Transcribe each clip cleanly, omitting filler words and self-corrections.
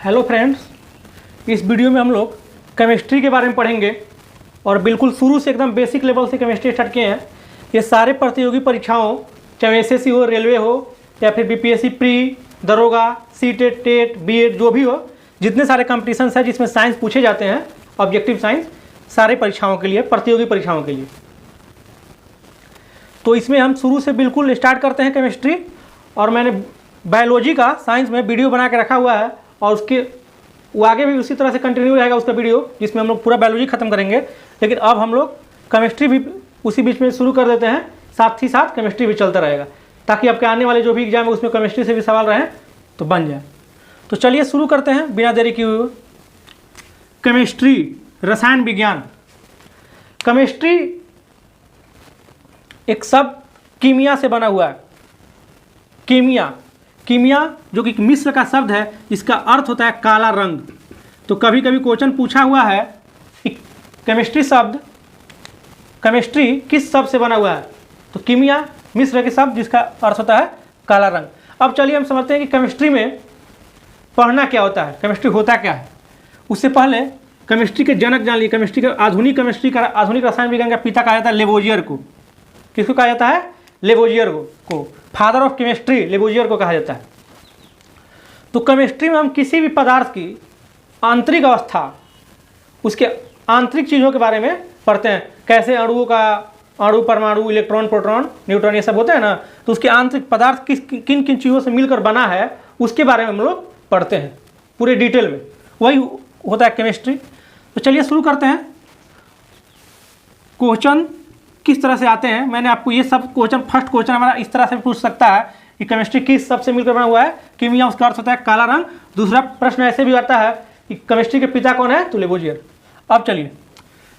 Hello friends, इस video में हम लोग केमिस्ट्री के बारे में पढ़ेंगे और बिल्कुल शुरू से एकदम बेसिक लेवल से केमिस्ट्री स्टार्ट किए हैं। ये सारे प्रतियोगी परीक्षाओं, चाहे एसएससी हो, रेलवे हो या फिर बीपीएससी प्री, दरोगा, सीटेट, टेट, बीएड, जो भी हो, जितने सारे कॉम्पिटिशन है जिसमें साइंस पूछे जाते हैं, ऑब्जेक्टिव साइंस, सारे परीक्षाओं के लिए, प्रतियोगी परीक्षाओं के लिए। तो इसमें हम शुरू से बिल्कुल स्टार्ट करते हैं केमिस्ट्री। और मैंने बायोलॉजी का साइंस में वीडियो बना के रखा हुआ है और उसके वो आगे भी उसी तरह से कंटिन्यू रहेगा उसका वीडियो, जिसमें हम लोग पूरा बायोलॉजी खत्म करेंगे। लेकिन अब हम लोग केमिस्ट्री भी उसी बीच में शुरू कर देते हैं, साथ ही साथ केमिस्ट्री भी चलता रहेगा, ताकि आपके आने वाले जो भी एग्जाम है उसमें केमिस्ट्री से भी सवाल रहे तो बन जाए। तो चलिए शुरू करते हैं बिना देरी किए हुए। केमिस्ट्री, रसायन विज्ञान। केमिस्ट्री एक शब्द कीमिया से बना हुआ है। कीमिया जो कि मिस्र का शब्द है, इसका अर्थ होता है काला रंग। तो कभी कभी क्वेश्चन पूछा हुआ है कि केमिस्ट्री किस शब्द से बना हुआ है, तो कीमिया मिस्र के शब्द जिसका अर्थ होता है काला रंग। अब चलिए हम समझते हैं कि केमिस्ट्री में पढ़ना क्या होता है, केमिस्ट्री होता क्या है। उससे पहले केमिस्ट्री के जनक जान लिए। केमिस्ट्री का आधुनिक रसायन विज्ञान का पिता कहा जाता है लेवोजियर को। किसको कहा जाता है? लेवोजियर को। फादर ऑफ केमिस्ट्री लेवोजियर को कहा जाता है। तो केमिस्ट्री में हम किसी भी पदार्थ की आंतरिक अवस्था, उसके आंतरिक चीज़ों के बारे में पढ़ते हैं। कैसे अणु, परमाणु, इलेक्ट्रॉन, प्रोटॉन, न्यूट्रॉन, ये सब होते हैं ना, तो उसके आंतरिक पदार्थ किन किन चीज़ों से मिलकर बना है उसके बारे में हम लोग पढ़ते हैं पूरे डिटेल में। वही होता है केमिस्ट्री। तो चलिए शुरू करते हैं। क्वेश्चन किस तरह से आते हैं, मैंने आपको ये सब क्वेश्चन, फर्स्ट क्वेश्चन हमारा इस तरह से पूछ सकता है कि केमिस्ट्री किस शब्द से मिलकर बना हुआ है। कीमिया, उसका अर्थ होता है काला रंग। दूसरा प्रश्न ऐसे भी आता है कि केमिस्ट्री के पिता कौन है, तो लेवोजियर। अब चलिए,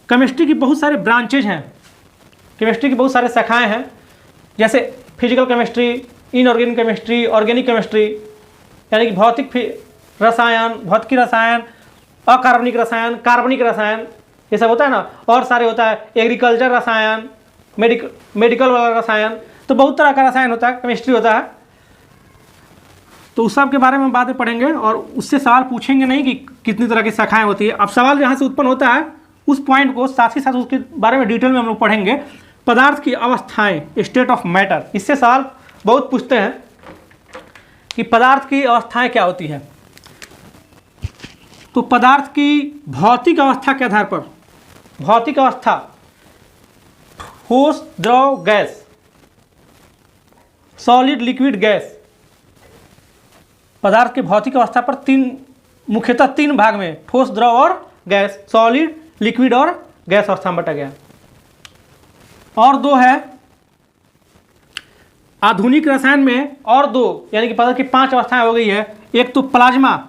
केमिस्ट्री की बहुत सारे ब्रांचेज हैं, केमिस्ट्री की बहुत सारे शाखाएं हैं, जैसे physical chemistry, inorganic chemistry, organic chemistry, यानी कि भौतिकी रसायन, अकार्बनिक रसायन, कार्बनिक रसायन, ये सब होता है ना। और सारे होता है एग्रीकल्चर रसायन, मेडिकल वाला रसायन, तो बहुत तरह का रसायन होता है, केमिस्ट्री होता है। तो उस सब के बारे में बातें पढ़ेंगे और उससे सवाल पूछेंगे नहीं कि कितनी तरह की शाखाएं होती है। अब सवाल जहाँ से उत्पन्न होता है उस पॉइंट को साथ ही साथ उसके बारे में डिटेल में हम लोग पढ़ेंगे। पदार्थ की अवस्थाएं, स्टेट ऑफ मैटर, इससे सवाल बहुत पूछते हैं कि पदार्थ की अवस्थाएं क्या होती हैं। तो पदार्थ की भौतिक अवस्था के आधार पर, भौतिक अवस्था, ठोस, द्रव, गैस, सॉलिड, लिक्विड, गैस। पदार्थ के भौतिक अवस्था पर मुख्यतः तीन भाग में, ठोस, द्रव और गैस, सॉलिड, लिक्विड और गैस अवस्था में बटा गया। और दो है आधुनिक रसायन में, और दो, यानी कि पदार्थ की 5 अवस्थाएं हो गई है। एक तो प्लाज्मा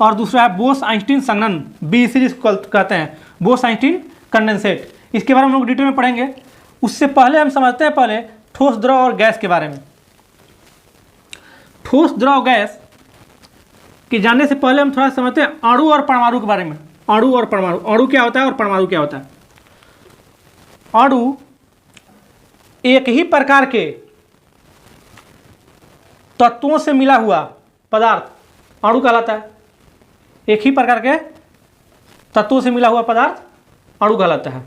और दूसरा है बोस-आइंस्टीन संघनन, BEC जिसको कहते हैं, बोस-आइंस्टीन कंडेंसेट। इसके बारे में हम लोग डिटेल में पढ़ेंगे। उससे पहले हम समझते हैं पहले ठोस, द्रव और गैस के बारे में। ठोस, द्रव, गैस के जानने से पहले हम थोड़ा समझते हैं अणु और परमाणु के बारे में। अणु और परमाणु, अणु क्या होता है और परमाणु क्या होता है। अणु एक ही प्रकार के तत्वों से मिला हुआ पदार्थ अणु कहलाता है। एक ही प्रकार के तत्वों से मिला हुआ पदार्थ अणु कहलाता है।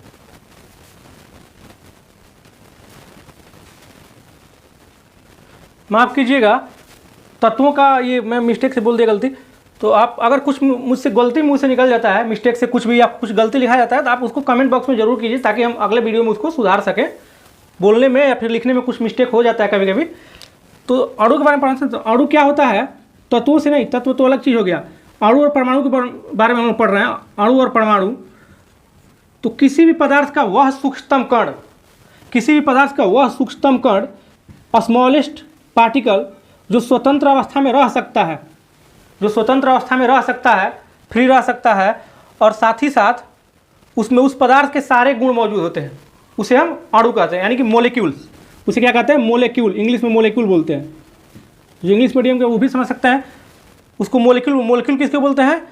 माफ कीजिएगा, तत्वों का ये मैं मिस्टेक से बोल दिया, गलती। तो आप अगर कुछ मुझसे गलती मुंह से निकल जाता है, मिस्टेक से कुछ भी आप कुछ गलती लिखा जाता है, तो आप उसको कमेंट बॉक्स में जरूर कीजिए, ताकि हम अगले वीडियो में उसको सुधार सकें। बोलने में या फिर लिखने में कुछ मिस्टेक हो जाता है कभी कभी। तो अणु के बारे में पढ़ना, तो अणु क्या होता है, तत्वों से नहीं, तत्व तो अलग चीज़ हो गया। अणु और परमाणु के बारे में हम पढ़ रहे हैं। अणु और परमाणु, तो किसी भी पदार्थ का वह सूक्ष्मतम कण, किसी भी पदार्थ का वह सूक्ष्मतम कण, स्मॉलेस्ट पार्टिकल, जो स्वतंत्र अवस्था में रह सकता है, जो स्वतंत्र अवस्था में रह सकता है, फ्री रह सकता है, और साथ ही साथ उसमें उस पदार्थ के सारे गुण मौजूद होते हैं, उसे हम अणु कहते हैं, यानी कि मोलिक्यूल्स। उसे क्या कहते हैं? मोलिक्यूल, इंग्लिश में मोलिक्यूल बोलते हैं। जो इंग्लिश मीडियम के वो भी समझ सकते हैं उसको। मोलिक्यूल किसको बोलते हैं?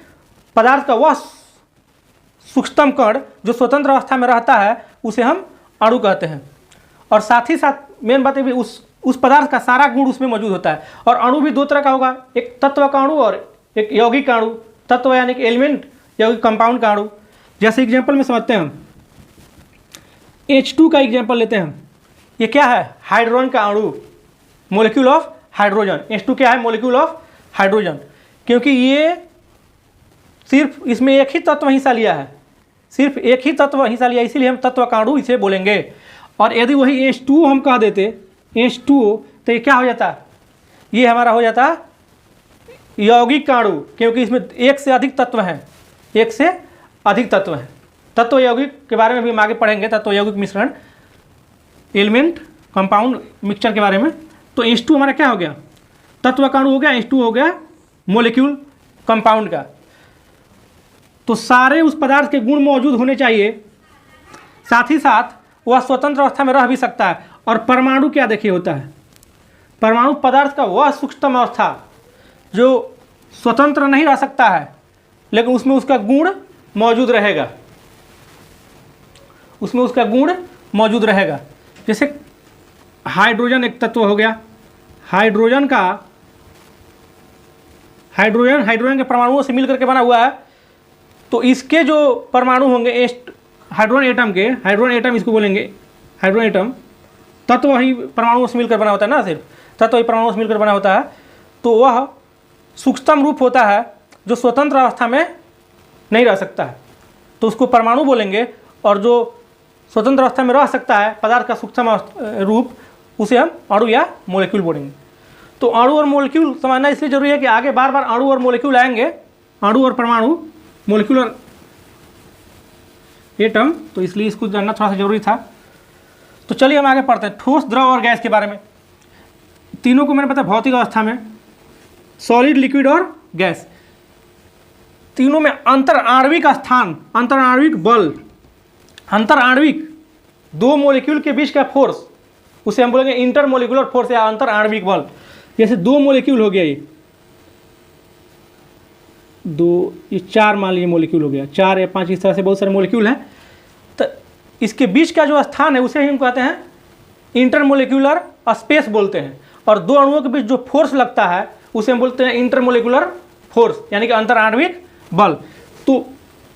पदार्थ का वह सूक्ष्मतम कण जो स्वतंत्र अवस्था में रहता है, उसे हम अणु कहते हैं। और साथ ही साथ मेन बात है उस पदार्थ का सारा गुण उसमें मौजूद होता है। और अणु भी दो तरह का होगा, एक तत्व का अणु और एक यौगिक अणु, तत्व यानी कि एलिमेंट, यौगिक कंपाउंड का अणु। जैसे एग्जाम्पल में समझते हैं हम, H2 का एग्जाम्पल लेते हैं हम। ये क्या है? हाइड्रोजन का अणु, मोलिक्यूल ऑफ हाइड्रोजन। H2 क्या है? Molecule of hydrogen. क्योंकि ये सिर्फ इसमें एक ही तत्व हिस्सा लिया है, सिर्फ एक ही तत्व हिस्सा लिया, इसीलिए हम तत्व का अणु इसे बोलेंगे। और यदि वही H2 हम कह देते H2, तो ये क्या हो जाता? ये हमारा हो जाता यौगिक का अणु, क्योंकि इसमें एक से अधिक तत्व हैं, एक से अधिक तत्व हैं। तत्व यौगिक के बारे में भी हम आगे पढ़ेंगे, तत्व यौगिक मिश्रण, एलिमेंट कंपाउंड मिक्सचर के बारे में। तो H2 हमारा क्या हो गया? तत्व का अणु हो गया, H2 हो गया मोलिक्यूल कंपाउंड का। तो सारे उस पदार्थ के गुण मौजूद होने चाहिए, साथ ही साथ वह स्वतंत्र अवस्था में रह भी सकता है। और परमाणु क्या देखिए होता है? परमाणु पदार्थ का वह सूक्ष्म अवस्था जो स्वतंत्र नहीं रह सकता है, लेकिन उसमें उसका गुण मौजूद रहेगा, उसमें उसका गुण मौजूद रहेगा। जैसे हाइड्रोजन एक तत्व हो गया, हाइड्रोजन के परमाणुओं से मिलकर के बना हुआ है। तो इसके जो परमाणु होंगे हाइड्रोजन एटम के, हाइड्रोजन एटम इसको बोलेंगे, हाइड्रोजन एटम, तत्व ही परमाणुओं से मिलकर बना होता है ना, सिर्फ तत्व ही परमाणुओं से मिलकर बना होता है। तो वह सूक्ष्म रूप होता है जो स्वतंत्र अवस्था में नहीं रह सकता है, तो उसको परमाणु बोलेंगे। और जो स्वतंत्र अवस्था में रह सकता है पदार्थ का सूक्ष्म रूप, उसे हम अणु या मोलिक्यूल बोलेंगे। तो अणु और मोलिक्यूल समझना इसलिए जरूरी है कि आगे बार बार अणु और मोलिक्यूल आएंगे, अणु और परमाणु, मोलिक्यूल और एटम, तो इसलिए इसको जानना थोड़ा सा जरूरी था। तो चलिए हम आगे पढ़ते हैं ठोस, द्रव और गैस के बारे में। तीनों को मैंने पता भौतिक अवस्था में, सॉलिड, लिक्विड और गैस, तीनों में अंतर आणविक स्थान, अंतर आणविक बल, अंतर आणविक दो मॉलिक्यूल के बीच का फोर्स, उसे हम बोलेंगे इंटर मोलिकुलर फोर्स या अंतर आणविक बल। जैसे दो मॉलिक्यूल हो गया, ये चार मान लीजिए मॉलिक्यूल हो गया, 4 या 5, इस तरह से बहुत सारे मॉलिक्यूल हैं। तो इसके बीच का जो स्थान है उसे हम कहते हैं इंटरमोलिकुलर स्पेस बोलते हैं। और दो अणुओं के बीच जो फोर्स लगता है उसे हम बोलते हैं इंटरमोलिकुलर फोर्स, यानी कि अंतर आणविक बल। तो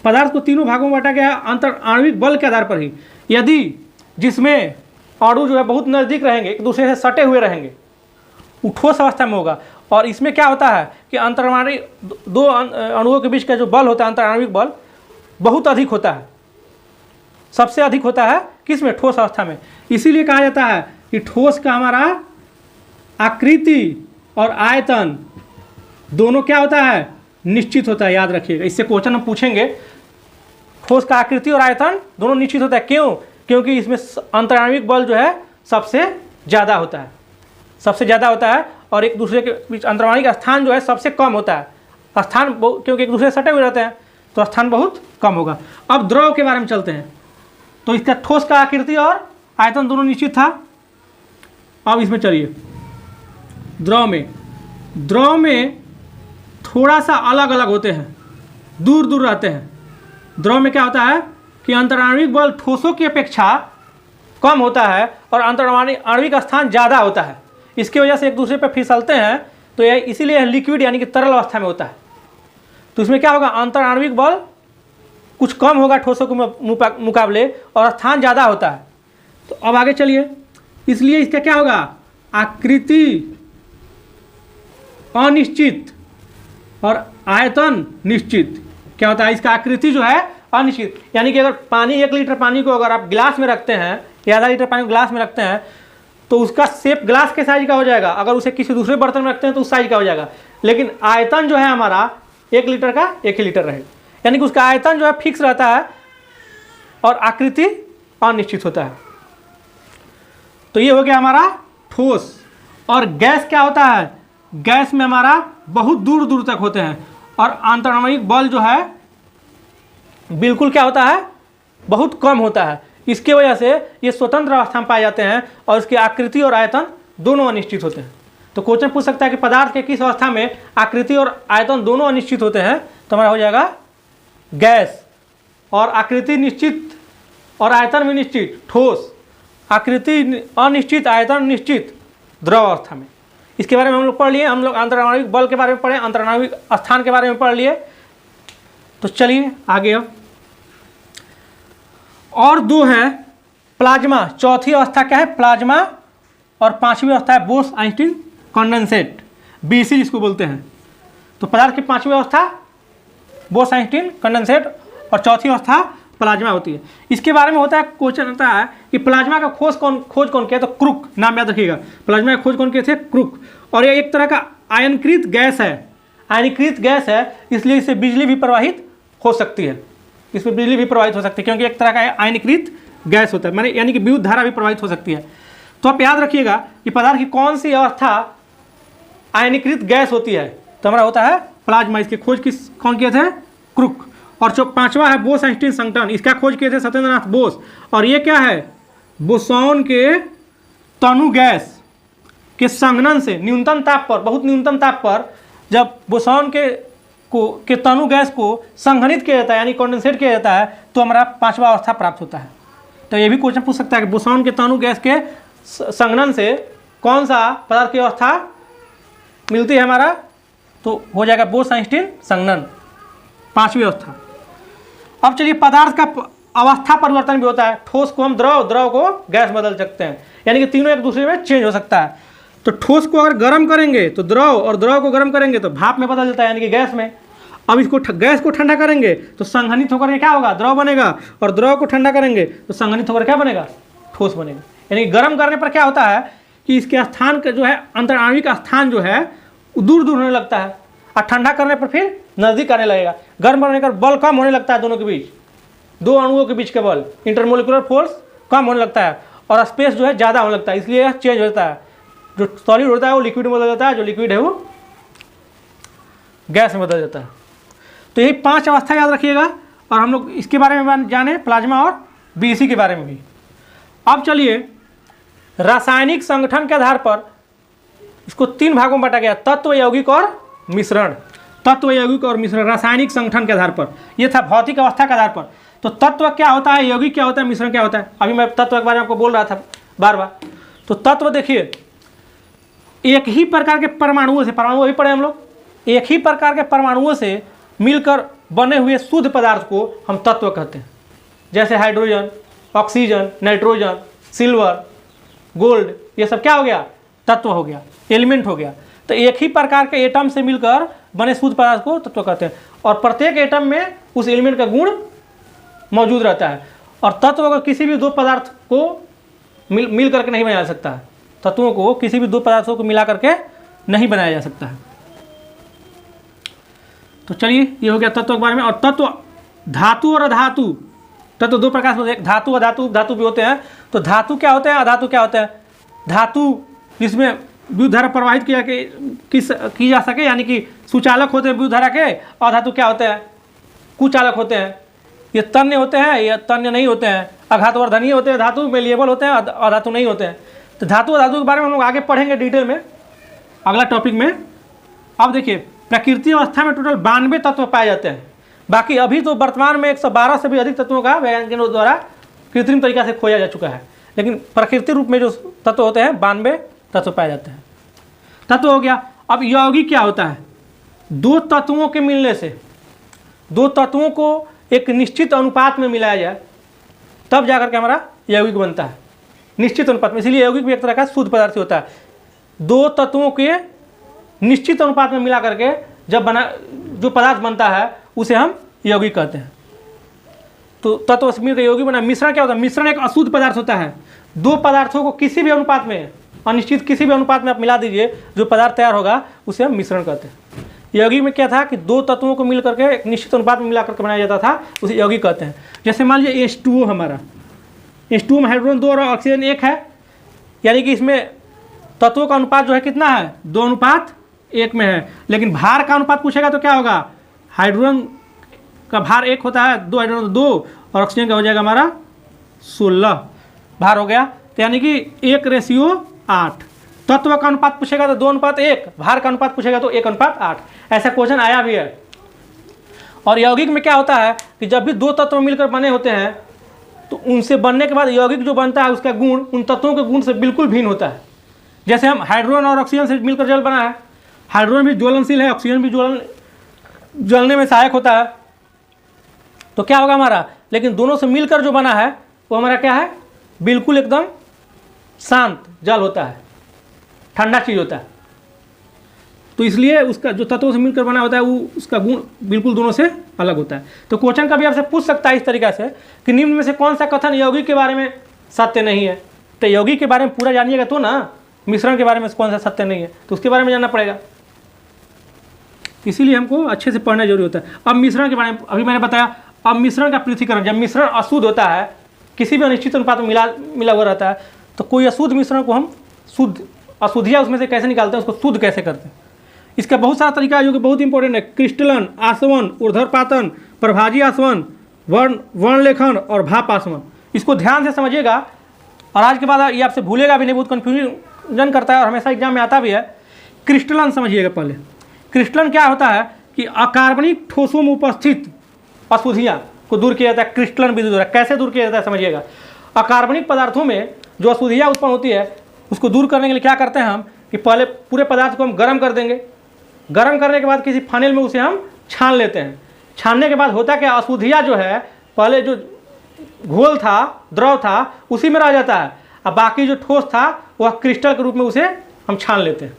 पदार्थ को तीनों भागों में बांटा गया है अंतर आणविक बल के आधार पर ही। यदि जिसमें अणु जो है बहुत नज़दीक रहेंगे, एक दूसरे से सटे हुए रहेंगे, वो ठोस अवस्था में होगा। और इसमें क्या होता है कि अंतराणविक दो अणुओं के बीच का जो बल होता है, अंतराणविक बल, बहुत अधिक होता है, सबसे अधिक होता है किसमें? ठोस अवस्था में। इसीलिए कहा जाता है कि ठोस का हमारा आकृति और आयतन दोनों क्या होता है? निश्चित होता है। याद रखिएगा, इससे क्वेश्चन हम पूछेंगे। ठोस का आकृति और आयतन दोनों निश्चित होता है। क्यों? क्योंकि इसमें अंतराणविक बल जो है सबसे ज़्यादा होता है, सबसे ज़्यादा होता है। और एक दूसरे के बीच अंतराणविक स्थान जो है सबसे कम होता है। स्थान क्योंकि एक दूसरे से सटे हुए रहते हैं तो स्थान बहुत कम होगा। अब द्रव के बारे में चलते हैं। तो इसका ठोस का आकृति और आयतन दोनों निश्चित था। अब इसमें चलिए द्रव में थोड़ा सा अलग अलग होते हैं, दूर दूर रहते हैं। द्रव में क्या होता है कि अंतराणविक बल ठोसों की अपेक्षा कम होता है और अंतराणविक स्थान ज़्यादा होता है। इसकी वजह से एक दूसरे पर फिसलते हैं, तो यह इसीलिए लिक्विड यानी कि तरल अवस्था में होता है। तो इसमें क्या होगा? अंतराणविक बल कुछ कम होगा ठोसों के मुकाबले और स्थान ज़्यादा होता है। तो अब आगे चलिए, इसलिए इसका क्या होगा? आकृति अनिश्चित और आयतन निश्चित। क्या होता है? इसका आकृति जो है अनिश्चित, यानी कि अगर पानी 1 लीटर पानी को अगर आप गिलास में रखते हैं या आधा लीटर पानी को गिलास में रखते हैं तो उसका शेप ग्लास के साइज का हो जाएगा। अगर उसे किसी दूसरे बर्तन में रखते हैं तो उस साइज का हो जाएगा। लेकिन आयतन जो है हमारा 1 लीटर का 1 ही लीटर रहेगा, यानी कि उसका आयतन जो है फिक्स रहता है और आकृति अनिश्चित होता है। तो ये हो गया हमारा ठोस। और गैस क्या होता है? गैस में हमारा बहुत दूर दूर तक होते हैं और अंतराणविक बल जो है बिल्कुल क्या होता है? बहुत कम होता है। इसके वजह से ये स्वतंत्र अवस्था में पाए जाते हैं और इसकी आकृति और आयतन दोनों अनिश्चित होते हैं। तो क्वेश्चन पूछ सकता है कि पदार्थ के किस अवस्था में आकृति और आयतन दोनों अनिश्चित होते हैं? तो हमारा हो जाएगा गैस। और आकृति निश्चित और आयतन भी निश्चित ठोस, आकृति अनिश्चित, आयतन निश्चित द्रव अवस्था में। इसके बारे में हम लोग पढ़ लिए, हम लोग अंतराणविक बल के बारे में पढ़े, अंतराणविक स्थान के बारे में पढ़ लिए। तो चलिए आगे अब और दो है प्लाज्मा, चौथी अवस्था क्या है प्लाज्मा, और पांचवी अवस्था है बोस आइंस्टीन कंडेंसेट, बीसी जिसको बोलते हैं। तो पदार्थ की पांचवी अवस्था बोस आइंस्टीन कंडेंसेट और चौथी अवस्था प्लाज्मा होती है। इसके बारे में होता है क्वेश्चन होता है कि प्लाज्मा का खोज कौन किया, तो क्रुक, नाम याद रखिएगा, प्लाज्मा का खोज कौन किए थे, क्रुक। और यह एक तरह का आयनीकृत गैस है, आयनीकृत गैस है, इसलिए इससे बिजली भी प्रवाहित हो सकती है, इसमें बिजली भी प्रवाहित हो सकती है क्योंकि एक तरह का आयनीकृत गैस होता है, माने यानी कि विद्युत धारा भी प्रवाहित हो सकती है। तो आप याद रखिएगा कि पदार्थ की कौन सी अवस्था आयनीकृत गैस होती है, तो हमारा होता है प्लाज्मा। इसकी खोज कौन किए थे, क्रुक। और जो पांचवा है बोस आइंस्टीन संगठन, इसका खोज किए थे सत्येंद्रनाथ बोस। और ये क्या है, बोसॉन के तनु गैस के संघनन से न्यूनतम ताप पर, बहुत न्यूनतम ताप पर जब बोसॉन के तनु गैस को संघनित किया जाता है यानी कंडेंसेट किया जाता है, तो हमारा पांचवा अवस्था प्राप्त होता है। तो ये भी क्वेश्चन पूछ सकता है कि बोसॉन के तनु गैस के संघनन से कौन सा पदार्थ की अवस्था मिलती है हमारा, तो हो जाएगा बोस आइंस्टीन संघनन, पांचवी अवस्था। अब चलिए पदार्थ का अवस्था परिवर्तन भी होता है, ठोस को हम द्रव, द्रव को गैस बदल सकते हैं, यानी कि तीनों एक दूसरे में चेंज हो सकता है। तो ठोस को अगर गर्म करेंगे तो द्रव, और द्रव को गर्म करेंगे तो भाप में बदल जाता है यानी कि गैस में। अब इसको गैस को ठंडा करेंगे तो संघनित होकर के क्या होगा, द्रव बनेगा, और द्रव को ठंडा करेंगे तो संघनित होकर क्या बनेगा, ठोस बनेगा। यानी कि गर्म करने पर क्या होता है कि इसके स्थान का जो है अंतराणविक स्थान जो है दूर दूर होने लगता है, और ठंडा करने पर फिर नज़दीक आने लगेगा। गर्म करने का बल कम होने लगता है, दोनों के बीच, दो अणुओं के बीच के बल, इंटरमोलिकुलर फोर्स कम होने लगता है, और स्पेस जो है ज़्यादा होने लगता है, इसलिए यह चेंज होता है। जो सॉलिड होता है वो लिक्विड में बदल जाता है, जो लिक्विड है वो गैस में बदल जाता है। तो यही पांच अवस्था याद रखिएगा, और हम लोग इसके बारे में जाने प्लाज्मा और बीसी के बारे में भी। अब चलिए रासायनिक संगठन के आधार पर इसको तीन भागों में बांटा गया, तत्व, यौगिक और मिश्रण। तत्व, यौगिक और मिश्रण रासायनिक संगठन के आधार पर, यह था भौतिक अवस्था के आधार पर। तो तत्व क्या होता है, यौगिक क्या होता है, मिश्रण क्या होता है, अभी मैं तत्व के बारे में आपको बोल रहा था बार बार। तो तत्व देखिए, एक ही प्रकार के परमाणुओं से, परमाणु अभी पढ़े हम लोग, एक ही प्रकार के परमाणुओं से मिलकर बने हुए शुद्ध पदार्थ को हम तत्व कहते हैं। जैसे hydrogen, oxygen, nitrogen, silver, gold, ये सब क्या हो गया, तत्व हो गया, एलिमेंट हो गया। तो एक ही प्रकार के एटम से मिलकर बने शुद्ध पदार्थ को तत्व कहते हैं, और प्रत्येक एटम में उस एलिमेंट का गुण मौजूद रहता है। और तत्व को किसी भी दो पदार्थ को मिल करके नहीं बनाया जा सकता है, तत्वों को किसी भी दो पदार्थों को मिला करके नहीं बनाया जा सकता है। तो चलिए ये हो गया तत्व के बारे में। और तत्व, धातु और अधातु, तत्व दो प्रकार से होते हैं, धातु अधातु, धातु भी होते हैं। तो धातु क्या होते हैं, अधातु क्या होते हैं, धातु जिसमें विद्युत धारा प्रवाहित की जा सके, यानी कि सुचालक होते हैं विद्युत धारा के। अधातु क्या होते हैं, कुचालक होते हैं, ये तन्य होते हैं, ये तन्य नहीं होते हैं, आघातवर्धनीय होते हैं, धातु मेलिएबल होते हैं, अधातु नहीं होते हैं। तो धातु अधातु के बारे में हम लोग आगे पढ़ेंगे डिटेल में अगला टॉपिक में। अब देखिए प्रकृति अवस्था में टोटल 92 तत्व पाए जाते हैं, बाकी अभी तो वर्तमान में 112 से भी अधिक तत्वों का वैज्ञानिकों द्वारा कृत्रिम तरीका से खोजा जा चुका है, लेकिन प्रकृति रूप में जो तत्व होते हैं 92 तत्व पाए जाते हैं। तत्व हो गया। अब यौगिक क्या होता है, दो तत्वों के मिलने से, दो तत्वों को एक निश्चित अनुपात में मिलाया जाए तब जाकर के हमारा यौगिक बनता है, निश्चित अनुपात में। इसीलिए यौगिक भी एक तरह का शुद्ध पदार्थ होता है। दो तत्वों के निश्चित अनुपात में मिला करके जब जो पदार्थ बनता है उसे हम यौगिक कहते हैं। तो तत्व से मिलकर यौगिक बना। मिश्रण क्या होता है, मिश्रण एक अशुद्ध पदार्थ होता है। दो पदार्थों को किसी भी अनुपात में, अनिश्चित किसी भी अनुपात में आप मिला दीजिए, जो पदार्थ तैयार होगा उसे हम मिश्रण कहते हैं। यौगिक में क्या था कि दो तत्वों को मिल करके एक निश्चित अनुपात में मिला करके बनाया जाता था, उसे यौगिक कहते हैं। जैसे मान लीजिए H2O, हमारा H2O में हाइड्रोजन 2 और ऑक्सीजन 1 है, यानी कि इसमें तत्वों का अनुपात जो है कितना है, 2:1 में है। लेकिन भार का अनुपात पूछेगा तो क्या होगा, हाइड्रोजन का भार 1 होता है, 2 हाइड्रोजन 2, और ऑक्सीजन का हो जाएगा हमारा 16 भार हो गया। तो यानी कि 1:8। तत्व का अनुपात पूछेगा तो 2:1, भार का अनुपात पूछेगा तो 1:8। ऐसा क्वेश्चन आया भी है। और यौगिक में क्या होता है कि जब भी दो तत्व मिलकर बने होते हैं तो उनसे बनने के बाद यौगिक जो बनता है उसका गुण उन तत्वों के गुण से बिल्कुल भिन्न होता है। जैसे हम हाइड्रोजन और ऑक्सीजन से मिलकर जल बना है, हाइड्रोजन भी ज्वलनशील है, ऑक्सीजन भी जलने में सहायक होता है, तो क्या होगा हमारा, लेकिन दोनों से मिलकर जो बना है वो हमारा क्या है, बिल्कुल एकदम शांत जल होता है, ठंडा चीज़ होता है। तो इसलिए उसका जो तत्वों से मिलकर बना होता है वो उसका गुण बिल्कुल दोनों से अलग होता है। तो क्वेश्चन कभी आपसे पूछ सकता है इस तरीक़ा से कि निम्न में से कौन सा कथन यौगिक के बारे में सत्य नहीं है। तो यौगिक के बारे में पूरा जानिएगा तो ना, मिश्रण के बारे में कौन सा सत्य नहीं है तो उसके बारे में जानना पड़ेगा। इसीलिए हमको अच्छे से पढ़ना जरूरी होता है। अब मिश्रण के बारे में अभी मैंने बताया। अब मिश्रण का पृथक्करण, जब मिश्रण अशुद्ध होता है, किसी भी अनिश्चित अनुपात में मिला हुआ रहता है, तो कोई अशुद्ध मिश्रण को हम शुद्ध, अशुद्धियाँ उसमें से कैसे निकालते हैं, उसको शुद्ध कैसे करते हैं। इसका बहुत सारा तरीका है जो कि बहुत इंपॉर्टेंट है। क्रिस्टलन, आसवन, ऊर्ध्वपातन, प्रभाजी आसवन, वर्णलेखन और भाप आसवन। इसको ध्यान से समझिएगा और आज के बाद ये आपसे भूलेगा भी नहीं, बहुत कन्फ्यूजन करता है और हमेशा एग्जाम में आता भी है। क्रिस्टलन समझिएगा पहले। क्रिस्टलन क्या होता है कि अकार्बनिक ठोसों में उपस्थित अशुद्धियाँ को दूर किया जाता है क्रिस्टलन विधि द्वारा। कैसे दूर किया जाता है समझिएगा। अकार्बनिक पदार्थों में जो अशुद्धियाँ उत्पन्न होती है उसको दूर करने के लिए क्या करते हैं हम कि पहले पूरे पदार्थ को हम गर्म कर देंगे। गर्म करने के बाद किसी फानेल में उसे हम छान लेते हैं। छानने के बाद होता क्या, अशुद्धियाँ जो है पहले जो घोल था, द्रव था, उसी में रह जाता है। अब बाकी जो ठोस था वह क्रिस्टल के रूप में उसे हम छान लेते हैं,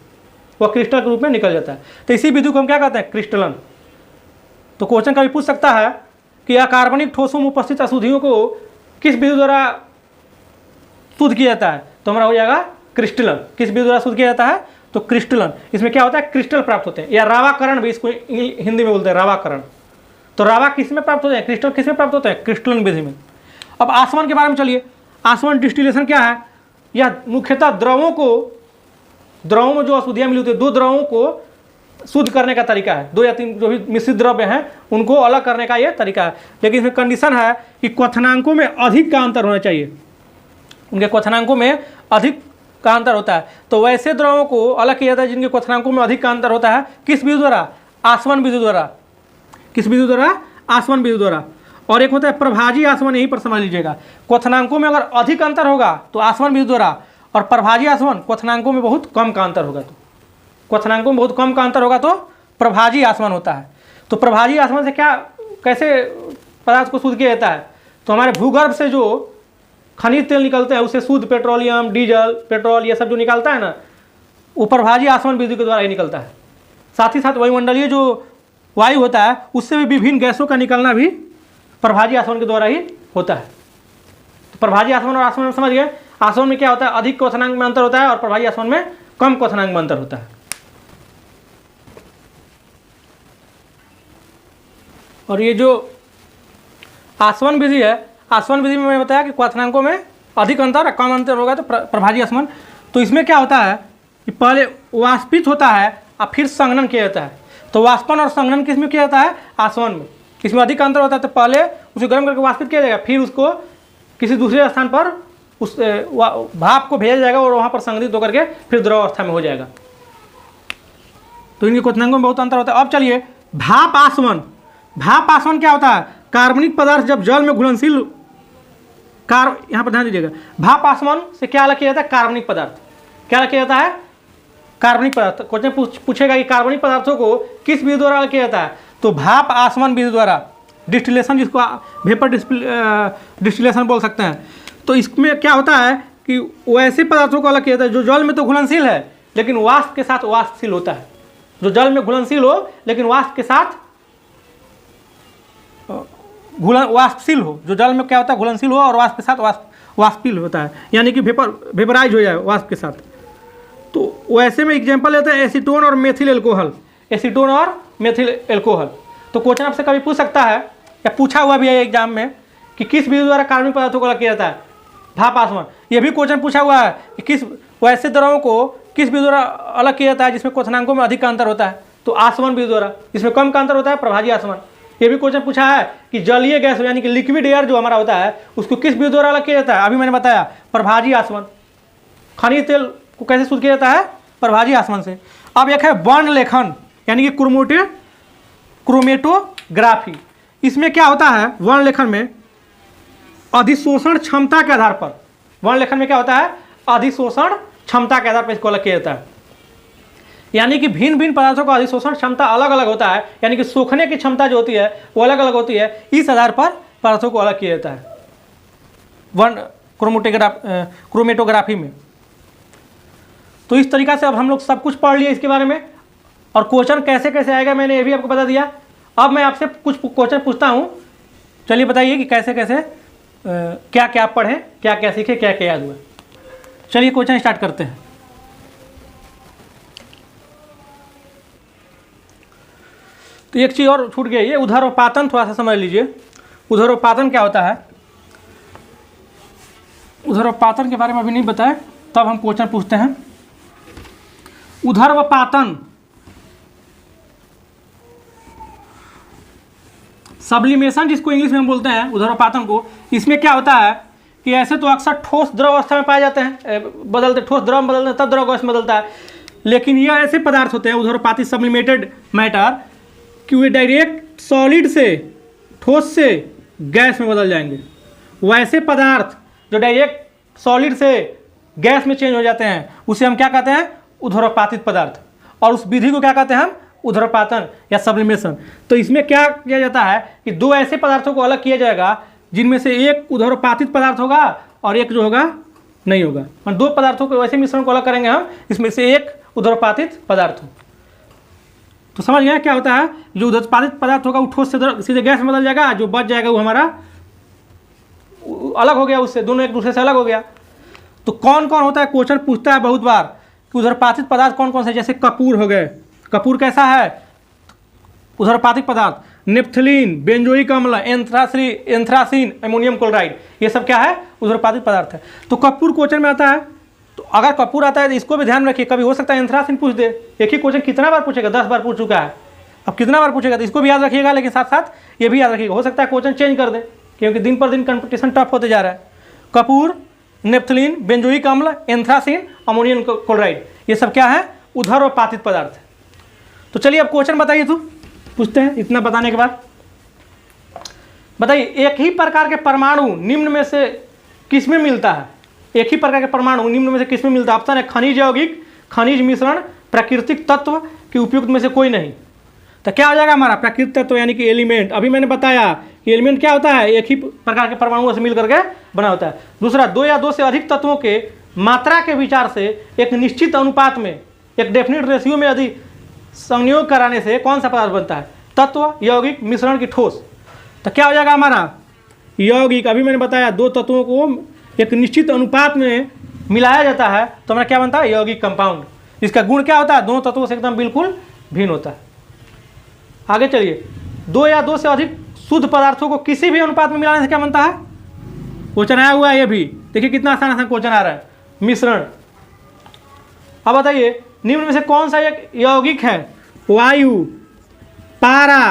वह क्रिस्टल के रूप में निकल जाता है। तो इसी विधि को हम क्या कहते हैं, क्रिस्टलन। तो क्वेश्चन कभी पूछ सकता है कि अकार्बनिक ठोसों में उपस्थित अशुद्धियों को किस विधि द्वारा शुद्ध किया जाता है, तो हमारा हो जाएगा क्रिस्टलन। किस विधि द्वारा शुद्ध किया जाता है, तो क्रिस्टलन। इसमें क्या होता है, क्रिस्टल प्राप्त होते हैं, या रावाकरण भी इसको हिंदी में बोलते हैं, रावाकरण। तो रावा किस में प्राप्त होते हैं, क्रिस्टल किस में प्राप्त होते हैं, क्रिस्टलन विधि में। अब आसवन के बारे में चलिए। आसवन डिस्टिलेशन क्या है, यह मुख्यतः द्रवों में जो अशुद्धियाँ मिली होती है, दो द्रवों को शुद्ध करने का तरीका है। 2 या 3 जो भी मिश्रित द्रव्य हैं उनको अलग करने का ये तरीका है। लेकिन इसमें कंडीशन है कि क्वथनांकों में अधिक का अंतर होना चाहिए। उनके क्वथनांकों में अधिक का अंतर होता है। तो वैसे द्रवों को अलग किया जाता है जिनके क्वथनांकों में अधिक का अंतर होता है। किस विधि द्वारा, आसवन विधि द्वारा। किस विधि द्वारा, आसवन विधि द्वारा। और एक होता है प्रभाजी आसवन, यहीं पर समझ लीजिएगा। क्वथनांकों में अगर अधिक अंतर होगा तो आसवन विधि द्वारा, और प्रभाजी आसवन क्वथनांकों में बहुत कम का अंतर होगा, तो क्वथनांकों में बहुत कम का अंतर होगा तो प्रभाजी आसवन होता है। तो प्रभाजी आसवन से क्या, कैसे पदार्थ को शुद्ध किया जाता है, तो हमारे भूगर्भ से जो खनिज तेल निकलते हैं उससे शुद्ध पेट्रोलियम, डीजल, पेट्रोल, ये सब जो निकलता है ना, वो प्रभाजी आसवन विधि के द्वारा ही निकलता है। साथ ही साथ वायुमंडलीय जो वायु होता है उससे भी विभिन्न गैसों का निकलना भी प्रभाजी आसवन के द्वारा ही होता है। तो प्रभाजी आसवन और आसवन में समझ गए। आसवन में क्या होता है, अधिक क्वथनांक में अंतर होता है, और प्रभाजी आसवन में कम क्वथनांक में अंतर होता है। और ये जो आसवन विधि है, आसवन विधि में मैंने बताया कि क्वथनांकों में अधिक अंतर और कम अंतर होगा तो प्रभाजी आसवन। तो इसमें क्या होता है कि पहले वाष्पित होता है और फिर संघनन किया जाता है। तो वाष्पन और संघनन किस में किया जाता है, आसवन में। इसमें अधिक अंतर होता है तो पहले उसे गर्म करके वाष्पित किया जाएगा, फिर उसको किसी दूसरे स्थान पर उस भाप को भेजा जाएगा और वहाँ पर संघनित होकर के फिर द्रव अवस्था में हो जाएगा। तो इनके क्वथनांकों में बहुत अंतर होता है। अब चलिए भाप आसवन। भाप आसवन क्या होता है, कार्बनिक पदार्थ जब जल में घुलनशील, यहाँ पर ध्यान दीजिएगा। भाप आसवन से क्या अलग किया जाता है, कार्बनिक पदार्थ। क्या अलग किया जाता है, कार्बनिक पदार्थ। क्वेश्चन पूछेगा कि कार्बनिक पदार्थों को किस विधि द्वारा अलग किया जाता है, तो भाप आसवन विधि द्वारा, डिस्टिलेशन, जिसको वेपर डिस्टिलेशन बोल सकते हैं। तो इसमें क्या होता है कि वैसे पदार्थों को अलग किया जाता है जो जल में तो घुलनशील है लेकिन वाष्प के साथ वाष्पशील होता है। जो जल में घुलनशील हो लेकिन वाष्प के साथ वाष्पशील हो। जो जल में क्या होता है, घुलनशील हो और वाष्प के साथ वाष्पशील होता है, यानी कि वेपराइज हो जाए वाष्प के साथ। तो वैसे में एग्जाम्पल लेते हैं एसीटोन और मेथिल एल्कोहल। एसीटोन और मेथिल एल्कोहल। तो क्वेश्चन आपसे कभी पूछ सकता है या पूछा हुआ भी है एग्जाम में कि किस विधि द्वारा कार्बनिक पदार्थों को अलग किया जाता है, भाप आसवन। ये भी क्वेश्चन पूछा हुआ है कि किस वैसे द्रवों को किस विधि द्वारा अलग किया जाता है जिसमें क्वथनांकों में अधिक का अंतर होता है, तो आसवन विधि द्वारा। इसमें कम का अंतर होता है, प्रभाजी आसवन। ये भी क्वेश्चन पूछा है कि जलीय गैस यानी कि लिक्विड एयर जो हमारा होता है उसको किस विधि द्वारा अलग किया जाता है, अभी मैंने बताया प्रभाजी आसवन। खनिज तेल को कैसे शुद्ध किया जाता है, प्रभाजी आसवन से। अब एक है वर्णलेखन यानी कि क्रोमेटोग्राफी। इसमें क्या होता है, वर्णलेखन में अधिशोषण क्षमता के आधार पर, वर्णलेखन में क्या होता है, अधिशोषण क्षमता के आधार पर इसको अलग किया जाता है। यानी कि भिन्न भिन्न पदार्थों का अधिशोषण क्षमता अलग अलग होता है, यानी कि सोखने की क्षमता जो होती है वो अलग अलग होती है। इस आधार पर पदार्थों को अलग किया जाता है वन क्रोमेटोग्राफी में। तो इस तरीका से अब हम लोग सब कुछ पढ़ लिए इसके बारे में, और क्वेश्चन कैसे कैसे आएगा मैंने ये भी आपको बता दिया। अब मैं आपसे कुछ क्वेश्चन पूछता हूँ, चलिए बताइए कि कैसे कैसे क्या क्या आप पढ़ें, क्या क्या सीखे, क्या क्या याद हुआ। चलिए क्वेश्चन स्टार्ट करते हैं। तो एक चीज़ और छूट गई है, उदरोपातन थोड़ा सा समझ लीजिए। उदरोपातन क्या होता है? उदरोपातन के बारे में अभी नहीं बताया, तब हम क्वेश्चन पूछते हैं। उदरोपातन सब्लिमेशन जिसको इंग्लिश में हम बोलते हैं, उदरोपातन को, इसमें क्या होता है कि ऐसे तो अक्सर ठोस द्रव अवस्था में पाए जाते हैं, बदलते ठोस द्रव में बदलते हैं तब द्रव गैस में बदलता है। लेकिन ये ऐसे पदार्थ होते हैं उदरोपाती सब्लिमेटेड मैटर कि वे डायरेक्ट सॉलिड से, ठोस से गैस में बदल जाएंगे। वैसे पदार्थ जो डायरेक्ट सॉलिड से गैस में चेंज हो जाते हैं उसे हम क्या कहते हैं? उदरोपातित पदार्थ। और उस विधि को क्या कहते हैं हम? उदरोपातन या सब्लिमेशन। तो इसमें क्या किया जाता है कि दो ऐसे पदार्थों को अलग किया जाएगा जिनमें से एक उदरोपातित पदार्थ होगा और एक जो होगा नहीं होगा। और दो पदार्थों को वैसे मिश्रण को अलग करेंगे हम, इसमें से एक उदरोपातित पदार्थ हो। तो समझ गए क्या होता है? जो उदरोपातित पदार्थ होगा वो ठोस से सीधे गैस में बदल जाएगा, जो बच जाएगा वो हमारा अलग हो गया, उससे दोनों एक दूसरे से अलग हो गया। तो कौन कौन होता है? क्वेश्चन पूछता है बहुत बार कि उदरोपातित पदार्थ कौन कौन से, जैसे कपूर हो गए। कपूर कैसा है? उदरोपातिक पदार्थ। नेप्थलीन, बेंजोइक अम्ल, एंथ्रासीन, अमोनियम क्लोराइड, ये सब क्या है? उदरोपातित पदार्थ है। तो कपूर क्वेश्चन में आता है, तो अगर कपूर आता है तो इसको भी ध्यान रखिए, कभी हो सकता है एंथ्रासीन पूछ दे। एक ही क्वेश्चन कितना बार पूछेगा? 10 बार पूछ चुका है, अब कितना बार पूछेगा? तो इसको भी याद रखिएगा, लेकिन साथ साथ ये भी याद रखिएगा, हो सकता है क्वेश्चन चेंज कर दे, क्योंकि दिन पर दिन कंपटीशन टफ होते जा रहा है। कपूर, नेप्थलीन, बेंजोइक अम्ल, एंथ्रासीन, अमोनियम क्लोराइड, ये सब क्या है? उदरोपातित पदार्थ है। तो चलिए अब क्वेश्चन बताइए, तो पूछते हैं। इतना बताने के बाद बताइए, एक ही प्रकार के परमाणु निम्न में से किसमें मिलता है? एक ही प्रकार के परमाणु निम्न में से किसमें मिलता है? ऑप्शन है खनिज यौगिक, खनिज मिश्रण, प्राकृतिक तत्व कि उपयुक्त में से कोई नहीं। तो क्या हो जाएगा हमारा? प्राकृतिक तत्व यानी कि एलिमेंट। अभी मैंने बताया कि एलिमेंट क्या होता है? एक ही प्रकार के परमाणुओं से मिल करके बना होता है। दूसरा, दो या दो से अधिक तत्वों के मात्रा के विचार से एक निश्चित अनुपात में, एक डेफिनेट रेशियो में यदि संयोग कराने से कौन सा पदार्थ बनता है? तत्व, यौगिक, मिश्रण की ठोस। तो क्या हो जाएगा हमारा? यौगिक। अभी मैंने बताया दो तत्वों को एक निश्चित अनुपात में मिलाया जाता है तो हमारा क्या बनता है? यौगिक कंपाउंड। इसका गुण क्या होता है? दोनों तत्वों से एकदम बिल्कुल भिन्न होता है। आगे चलिए, दो या दो से अधिक शुद्ध पदार्थों को किसी भी अनुपात में मिलाने से क्या बनता है? क्वेश्चन आया हुआ है ये भी, देखिए कितना आसान आसान क्वेश्चन आ रहा है। मिश्रण। अब बताइए, निम्न में से कौन सा एक यौगिक है? वायु, पारा,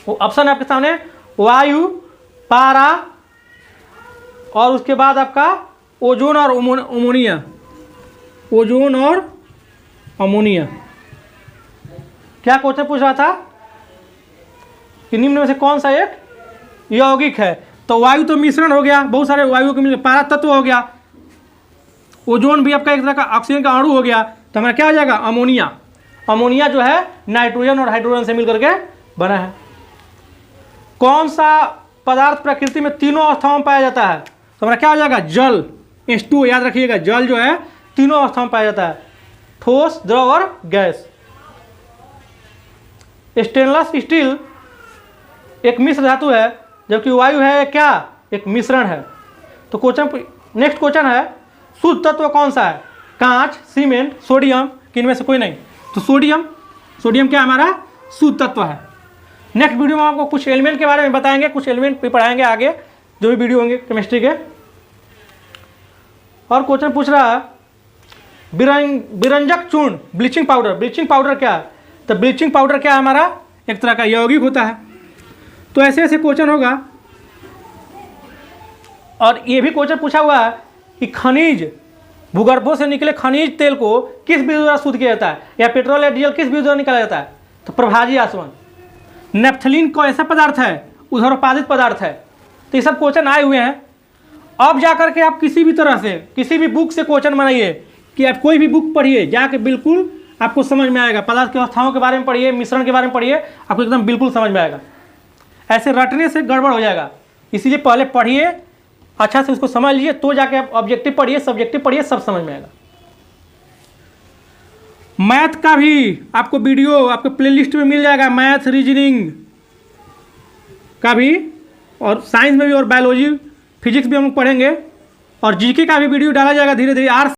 ऑप्शन है आपके सामने, वायु, पारा, और उसके बाद आपका ओजोन और अमोनिया। ओजोन और अमोनिया। क्या क्वेश्चन पूछ रहा था कि निम्न में से कौन सा एक यौगिक है? तो वायु तो मिश्रण हो गया, बहुत सारे वायु के मिल, पारा तत्व हो गया, ओजोन भी आपका एक तरह का ऑक्सीजन का अणु हो गया, तो हमारा क्या हो जाएगा? अमोनिया। अमोनिया जो है नाइट्रोजन और हाइड्रोजन से मिलकर के बना है। कौन सा पदार्थ प्रकृति में तीनों अवस्थाओं में पाया जाता है? तो हमारा क्या हो जाएगा? जल। H2 याद रखिएगा, जल जो है तीनों अवस्थाओं में पाया जाता है, ठोस, द्रव और गैस। स्टेनलेस स्टील एक मिश्र धातु है, जबकि वायु है क्या? एक मिश्रण है। तो क्वेश्चन, नेक्स्ट क्वेश्चन है, शुद्ध तत्व कौन सा है? कांच, सीमेंट, सोडियम, किनमें से कोई नहीं? तो सोडियम। सोडियम क्या हमारा? शुद्ध तत्व है। नेक्स्ट वीडियो में आपको कुछ एलिमेंट के बारे में बताएंगे, कुछ एलिमेंट भी पढ़ाएंगे आगे, जो भी वीडियो होंगे केमिस्ट्री के। और क्वेश्चन पूछ रहा है, विरंजक चूर्ण, ब्लीचिंग पाउडर। ब्लीचिंग पाउडर क्या है? तो ब्लीचिंग पाउडर क्या है हमारा? एक तरह का यौगिक होता है। तो ऐसे ऐसे क्वेश्चन होगा। और ये भी क्वेश्चन पूछा हुआ है कि खनिज, भूगर्भों से निकले खनिज तेल को किस विधि द्वारा शुद्ध किया जाता है, या पेट्रोल या डीजल किस विधि द्वारा निकाला जाता है? तो प्रभाजी आसवन। नेप्थलीन को ऐसा पदार्थ है, उदरोपादित पदार्थ है। तो ये सब क्वेश्चन आए हुए हैं। अब जा करके आप किसी भी तरह से किसी भी बुक से क्वेश्चन बनाइए कि आप कोई भी बुक पढ़िए, जाके बिल्कुल आपको समझ में आएगा। पदार्थ की अवस्थाओं के बारे में पढ़िए, मिश्रण के बारे में पढ़िए, आपको एकदम बिल्कुल समझ में आएगा। ऐसे रटने से गड़बड़ हो जाएगा, इसीलिए पहले पढ़िए, अच्छा से उसको समझ लीजिए, तो जाके आप ऑब्जेक्टिव पढ़िए, सब्जेक्टिव पढ़िए, सब समझ में आएगा। मैथ का भी आपको वीडियो आपके प्लेलिस्ट में मिल जाएगा, मैथ रीजनिंग का भी, और साइंस में भी, और बायोलॉजी फिजिक्स भी हम लोग पढ़ेंगे, और जीके का भी वीडियो डाला जाएगा धीरे धीरे।